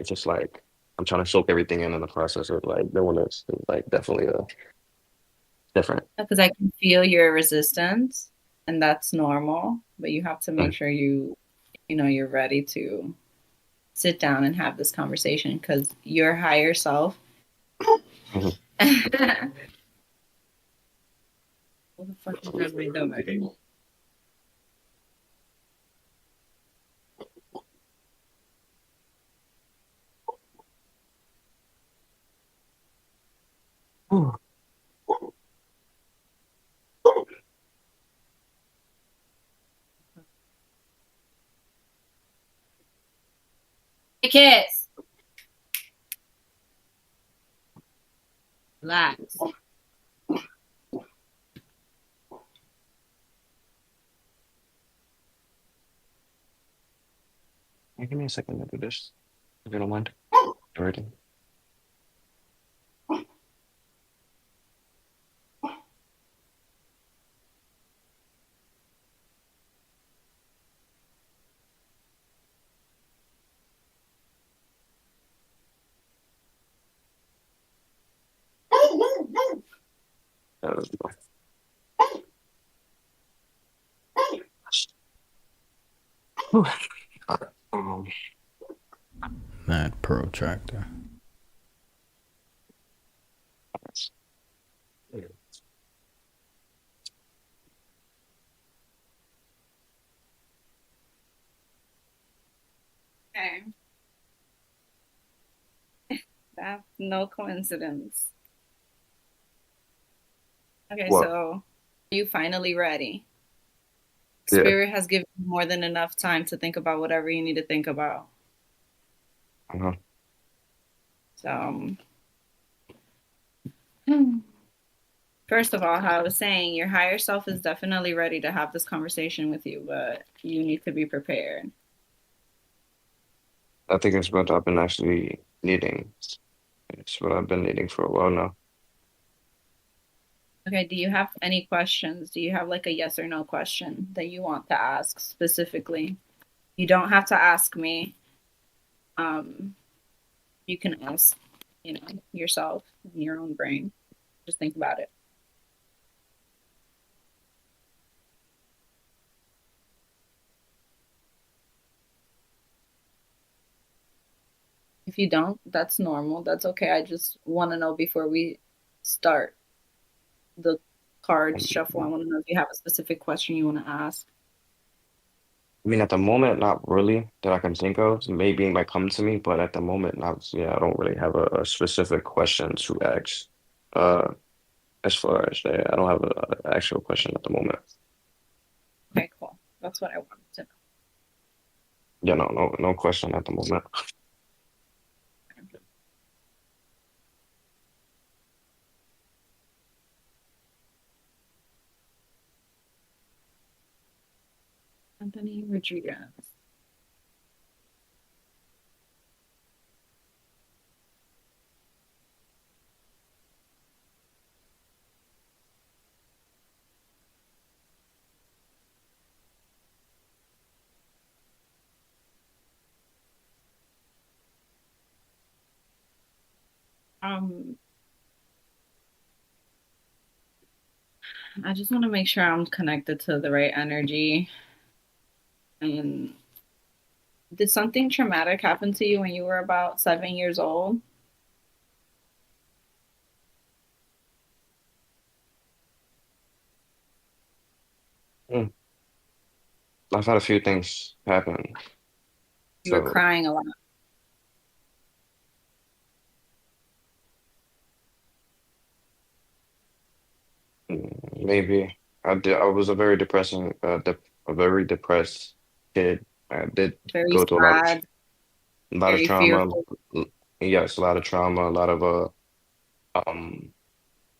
it's just like I'm trying to soak everything in the process of like doing this. It's like definitely different. Because I can feel your resistance, and that's normal. But you have to make Mm, sure you're ready to sit down and have this conversation because your higher self. mhm. What the fuck is that my dog? Hey, kiss. Relax. Hey, give me a second to do this, if you don't mind. Already. Uh, whew. Um, That protractor. Okay. That's no coincidence. Okay, what? so are you finally ready? Yeah. Spirit has given you more than enough time to think about whatever you need to think about. Uh-huh. So, hmm. First of all, how I was saying, your higher self is definitely ready to have this conversation with you, but you need to be prepared. I think it's what I've been actually needing. It's what I've been needing for a while now. Okay, do you have any questions? Do you have like a yes or no question that you want to ask specifically? You don't have to ask me. Um, you can ask, yourself in your own brain. Just think about it. If you don't, that's normal. That's okay. I just want to know before we start the card shuffle. I Um, want to know if you have a specific question you want to ask. I mean, at the moment, not really that I can think of. Maybe it might come to me, but at the moment, not. Yeah, I don't really have a specific question to ask. Uh, as far as that, I don't have a actual question at the moment. Okay, cool. That's what I wanted to know. Yeah, no question at the moment. Anthony Rodriguez. Um, I just want to make sure I'm connected to the right energy. And did something traumatic happen to you when you were about 7 years old? Mm. I've had a few things happen, You were so crying a lot. maybe I did. I was a very depressing, a very depressed kid. I did Very go through sad, a lot of very trauma. fearful. Yes, a lot of trauma, a lot of um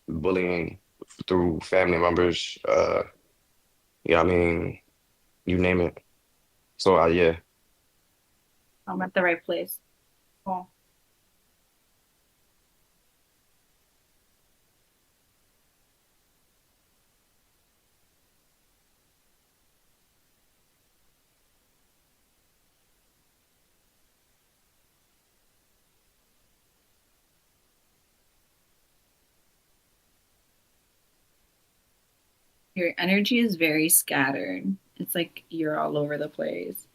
bullying through family members. Yeah, I mean, you name it. So yeah, I'm at the right place. Cool. Your energy is very scattered. It's like you're all over the place.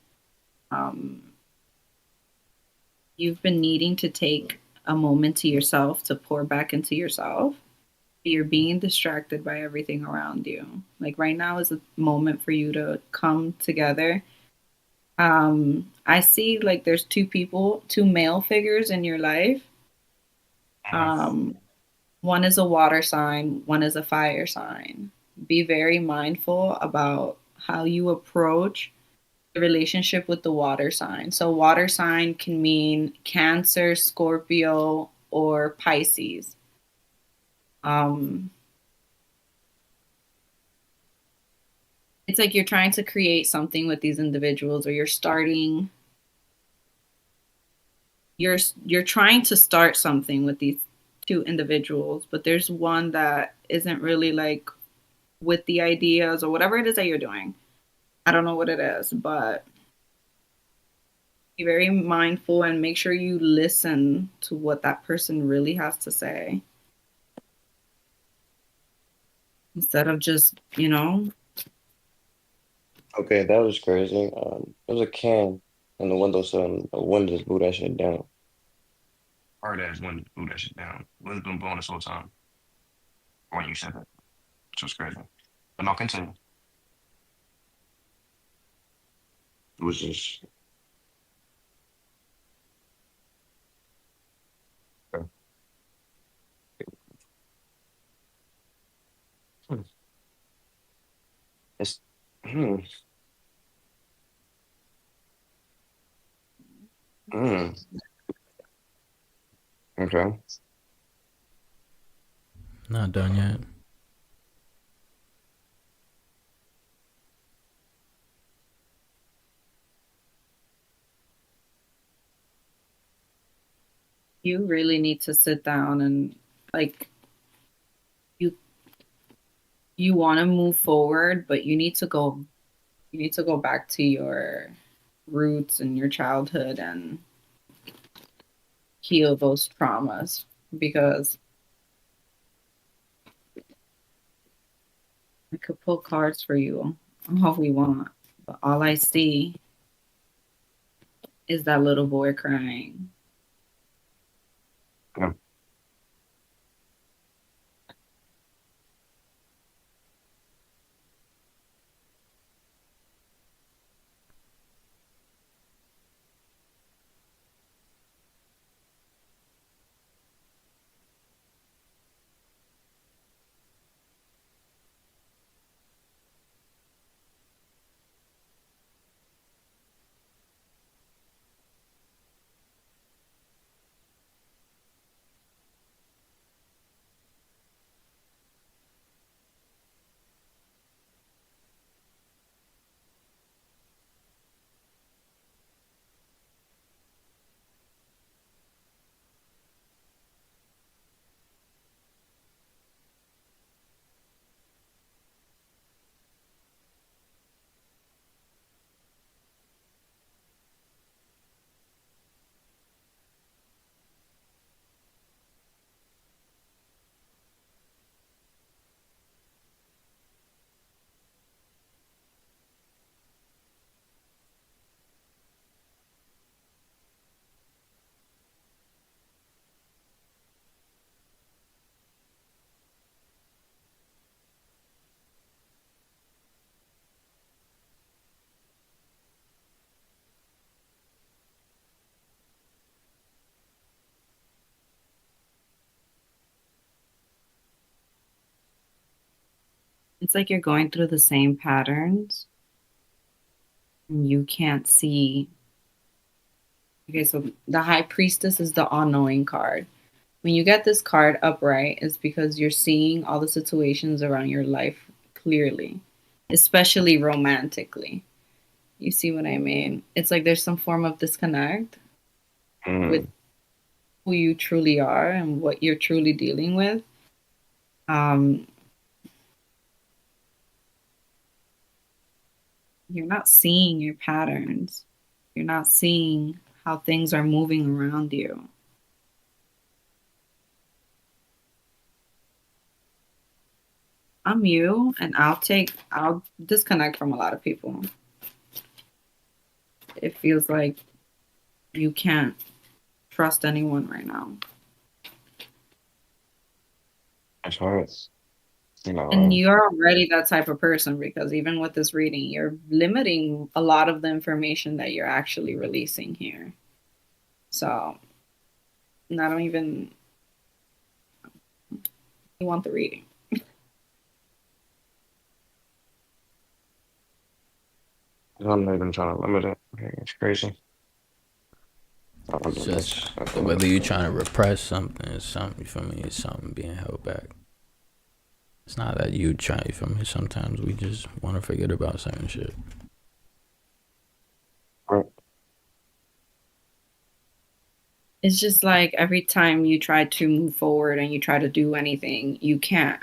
Um, you've been needing to take a moment to yourself to pour back into yourself. You're being distracted by everything around you. Like right now is a moment for you to come together. I see like there's two people, two male figures in your life. Um, one is a water sign, one is a fire sign. Be very mindful about how you approach the relationship with the water sign. So, water sign can mean Cancer, Scorpio, or Pisces. Um, it's like you're trying to create something with these individuals, or you're you're trying to start something with these two individuals, but there's one that isn't really like with the ideas or whatever it is that you're doing. I don't know what it is, but be very mindful and make sure you listen to what that person really has to say instead of just, Okay, that was crazy. There was a can on the windowsill and the wind just blew that shit down. Hard ass wind blew that shit down. Wind's been blowing this whole time when you said that, which was crazy. But no, continue. It was just uh, it's hmm, hmm, okay. Not done yet. you really need to sit down and like you you want to move forward, but you need to go back to your roots and your childhood and heal those traumas because I could pull cards for you all we want, but all I see is that little boy crying. Yeah. It's like you're going through the same patterns and you can't see. Okay, so the high priestess is the all-knowing card. When you get this card upright, it's because you're seeing all the situations around your life clearly, especially romantically. You see what I mean? It's like there's some form of disconnect with Mm, who you truly are and what you're truly dealing with. Um, you're not seeing your patterns. You're not seeing how things are moving around you. I'm you, and I'll disconnect from a lot of people. It feels like you can't trust anyone right now. It's hard. You know, And you're already that type of person because even with this reading, you're limiting a lot of the information that you're actually releasing here. So I don't even you want the reading. I'm not even trying to limit it. Okay, it's crazy. I It's mean, just that's a whether lot. you're trying to repress something, it's something, you feel me? It's something being held back. It's not that you try, you feel me? Sometimes we just want to forget about certain shit. Right. It's just like every time you try to move forward and you try to do anything, you can't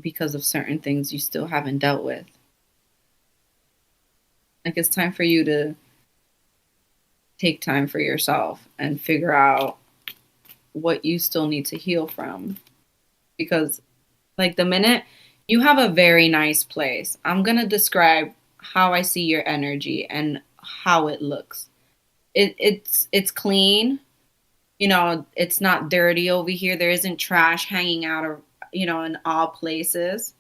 because of certain things you still haven't dealt with. Like it's time for you to take time for yourself and figure out what you still need to heal from. Because, like, the minute you have a very nice place, I'm going to describe how I see your energy and how it looks. It's clean. You know, it's not dirty over here. There isn't trash hanging out of, in all places.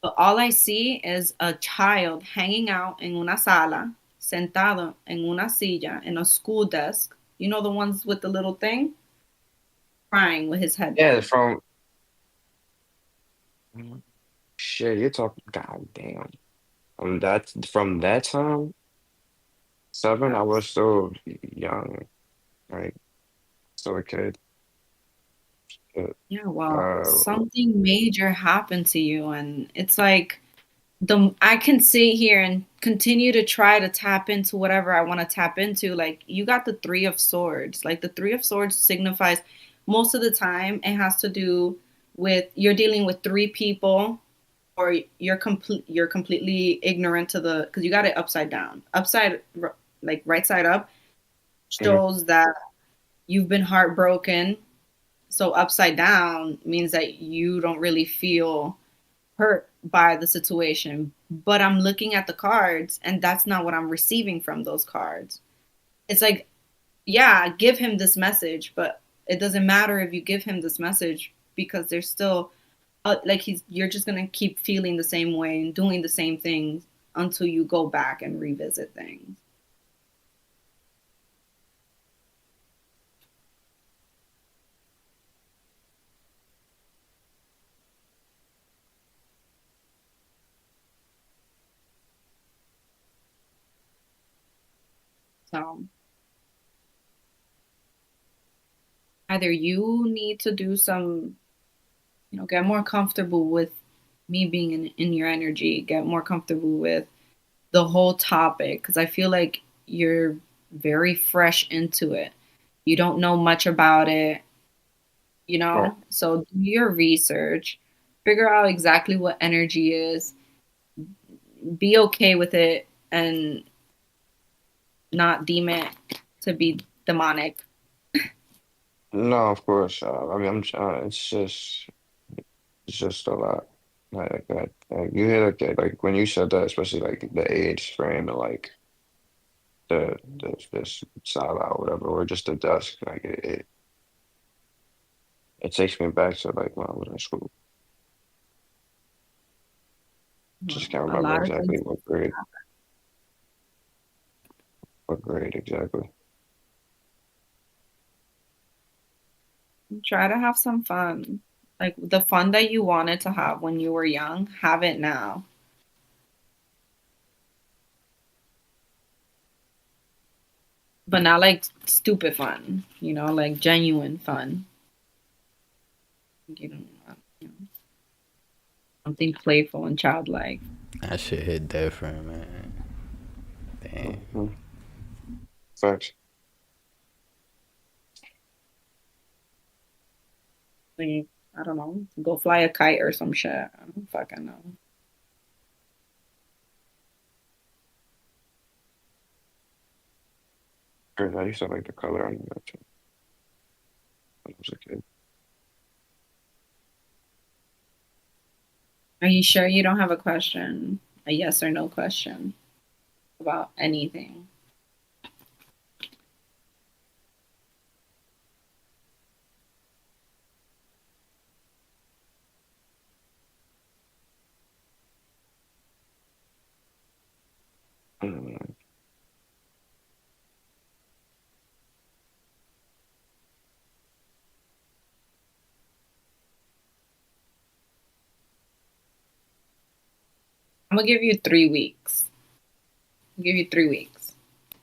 But all I see is a child hanging out in una sala, sentado en una silla, in a school desk. You know the ones with the little thing? Crying with his head Yeah, down. from shit, you're talking. God damn. That from that time, seven, I was Yes. still young, right? Still a kid. But, Yeah, well, uh, something major happened to you, and it's like the I can sit here and continue to try to tap into whatever I want to tap into. Like you got the three of swords. Like the three of swords signifies most of the time it has to do with you're dealing with three people or you're completely ignorant to the because you got it upside down. Like right side up mhm. shows that you've been heartbroken. So upside down means that you don't really feel hurt by the situation. But I'm looking at the cards and that's not what I'm receiving from those cards. It's like, yeah, give him this message, but it doesn't matter if you give him this message because there's still like you're just going to keep feeling the same way and doing the same things until you go back and revisit things. So either you need to do some, get more comfortable with me being in your energy, get more comfortable with the whole topic because I feel like you're very fresh into it. You don't know much about it, Right. So do your research, figure out exactly what energy is, be okay with it, and not deem it to be demonic. No, of course. I mean, it's just a lot. Like you hear like when you said that, especially like the age frame and like this sala or whatever, or just the desk, like it takes me back to like when I was in school. Just can't A remember lot of exactly things. what grade exactly. Try to have some fun. Like the fun that you wanted to have when you were young, have it now. But not like stupid fun, like genuine fun. You know, something playful and childlike. That shit hit different, man. Damn. Mhm. Facts. Like, I don't know, go fly a kite or some shit. I don't fucking know. Crazy. I used to like the color on that too when I was a kid. Are you sure you don't have a question? A yes or no question about anything? Mm, I'm gonna give you 3 weeks. I'll give you 3 weeks.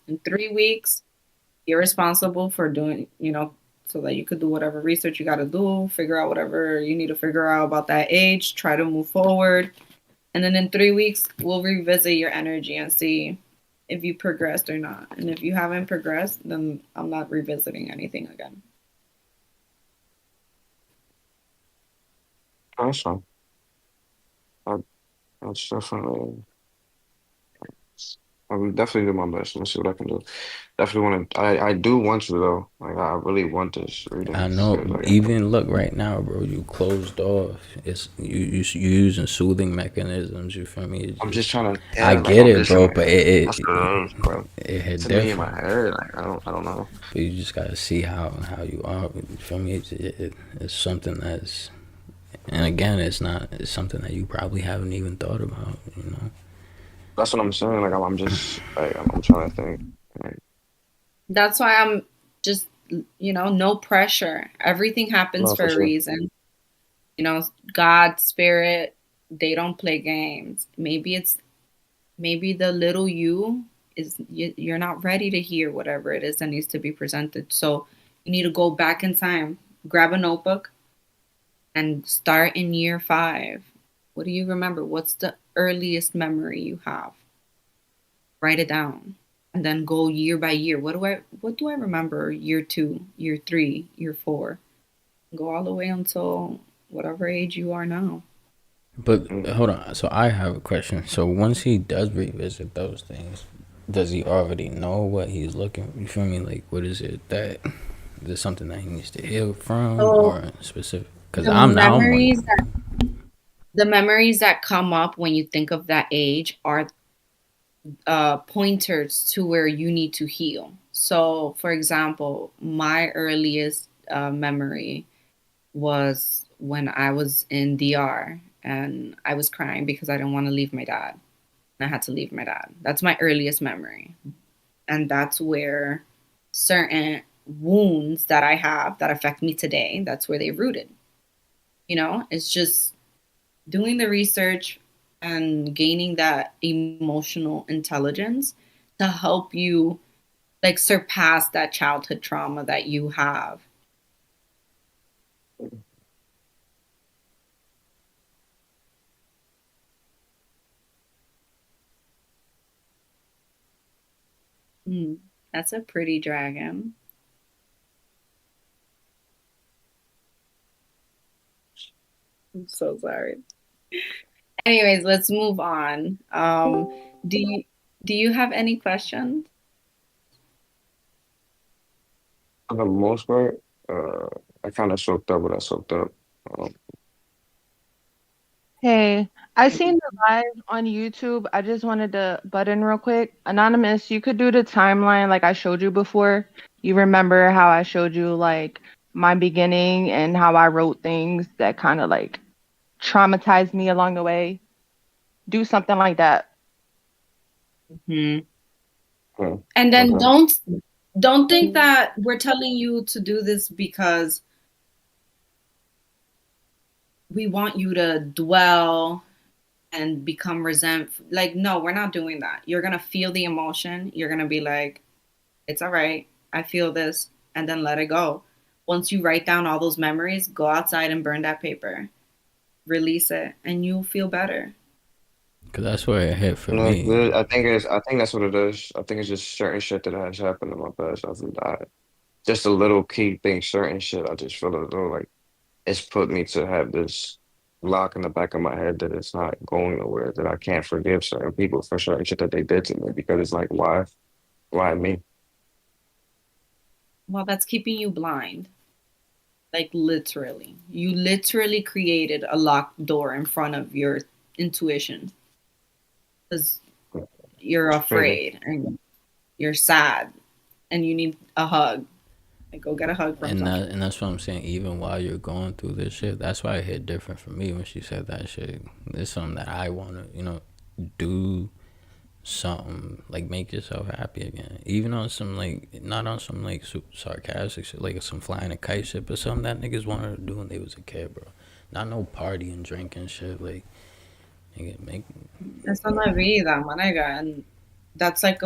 In 3 weeks, you're responsible for doing, so that you could do whatever research you got to do, figure out whatever you need to figure out about that age, try to move forward. And then in 3 weeks, we'll revisit your energy and see if you progressed or not. And if you haven't progressed, then I'm not revisiting anything again. that's fine. I, that's definitely. I will definitely do my best. Let's see what I can do. Definitely want to. I do want to though. Like I really want this I reading. know. 'Cause, like, Even look right now, bro. You closed off. It's you using soothing mechanisms. You feel me? It's I'm just just. trying to. I Yeah, like get I'm it, just in bro. my But head. it That's it, what it, it is, bro. it hit To me in my different. head, like I don't know. But you just gotta see how you are. You feel me? It's something that's. And again, it's not. It's something that you probably haven't even thought about. You know. That's what I'm saying. Like I'm just like I'm trying to think. Like, That's why I'm just, no pressure. Everything happens no, for for a sure. reason. God, spirit, they don't play games. Maybe the little you're not ready to hear whatever it is that needs to be presented. So you need to go back in time, grab a notebook, and start in year 5. What do you remember? What's the earliest memory you have? Write it down. And then go year by year. What do I remember? Year 2, year 3, year 4. Go all the way until whatever age you are now. But Mm. hold on. So I have a question. So once he does revisit those things, does he already know what he's looking? You feel me? Like, what is it that is it something that he needs to heal from So or specific? Because the I'm now I'm memories wondering. that the memories that come up when you think of that age are pointers to where you need to heal. So, for example, my earliest memory was when I was in DR and I was crying because I didn't want to leave my dad. I had to leave my dad. That's my earliest memory. And that's where certain wounds that I have that affect me today, that's where they rooted. It's just doing the research and gaining that emotional intelligence to help you like surpass that childhood trauma that you have. Mm, that's a pretty dragon. I'm so sorry. Anyways, let's move on. Do you have any questions? For the most part, uh, I kind of soaked up what I soaked up. Um, Hey, I seen the live on YouTube. I just wanted to butt in real quick. Anonymous, you could do the timeline like I showed you before. You remember how I showed you like my beginning and how I wrote things that kind of like traumatized me along the way? Do something like that. Hmm. hmm, And then okay. don't think that we're telling you to do this because we want you to dwell and become resentful. Like, no, we're not doing that. You're gonna feel the emotion. You're gonna be like, it's all right. I feel this, and then let it go. Once you write down all those memories, go outside and burn that paper, release it, and you'll feel better. Because that's where it hit for No, me. I think that's what it is. I think it's just certain shit that has happened in my past. Just a little key thing, certain shit. I just feel as though like it's put me to have this lock in the back of my head that it's not going nowhere, that I can't forgive certain people for certain shit that they did to me because it's like, why me? Well, that's keeping you blind. Like literally. You literally created a locked door in front of your intuition. Because you're It's crazy. afraid and you're sad and you need a hug. Like go get a hug from someone. And that's what I'm saying. Even while you're going through this shit, that's why it hit different for me when she said that shit. It's something that I want to, do something like make yourself happy again. Even on some like not on some like super sarcastic shit, like some flying a kite shit, but something that niggas wanted to do when they was a kid, bro. Not no party and drinking shit. Like nigga, make Esa es la vida, manega. And that's like a